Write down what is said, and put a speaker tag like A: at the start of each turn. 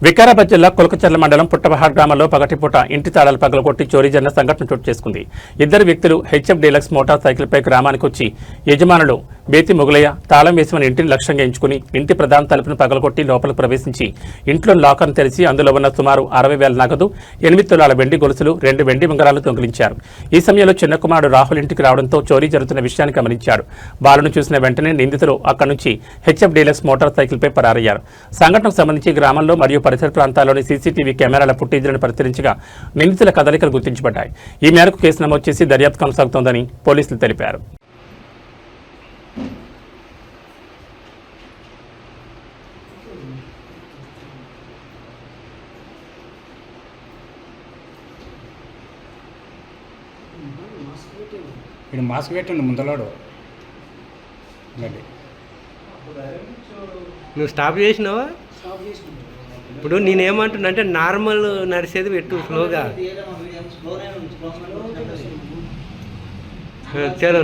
A: వికారాబాద్ జిల్లా కొలకచర్ల మండలం పుట్టపహాడ్ గ్రామంలో పగటిపూట ఇంటి తాళాలు పగలగొట్టి చోరీ జరిగిన సంఘటన చోటు చేసుకుంది. ఇద్దరు వ్యక్తులు హెచ్ఎఫ్ డీలక్స్ మోటార్ సైకిల్పై గ్రామానికి వచ్చి యజమానులు బేతి మొగులయ్య తాళం వేసిన ఇంటిని లక్ష్యంగా ఎంచుకుని ఇంటి ప్రధాన తలుపును పగలగొట్టి లోపలికి ప్రవేశించి ఇంట్లో లాకర్ను తెరిచి అందులో ఉన్న సుమారు 60,000 నగదు, 8 తులాల వెండి గొలుసులు, 2 వెండి ఉంగరాలు దొంగిలించారు. ఈ సమయంలో చిన్న కుమారుడు రాహుల్ ఇంటికి రావడంతో చోరీ జరుగుతున్న విషయాన్ని గమనించాడు. బాలను చూసిన వెంటనే నిందితులు అక్కడి నుంచి హెచ్ఎఫ్ డీలక్స్ మోటార్ సైకిల్పై పరారయ్యారు. సంఘటనకు సంబంధించి గ్రామంలో మరియు పరిసర ప్రాంతాల్లోని సీసీటీవీ కెమెరాల ఫుటేజీలను పరిశీలించగా నిందితుల కదలికలు గుర్తించబడ్డాయి. ఈ మేరకు కేసు నమోదు చేసి దర్యాప్తు కొనసాగుతోందని పోలీసులు తెలిపారు.
B: మాస్క్ పెట్టండి ముందలాడు.
C: నువ్వు స్టాప్ చేసినావా? ఇప్పుడు నేనేమంటున్నా అంటే నార్మల్ నడిచేది పెట్టు స్లోగా. చలో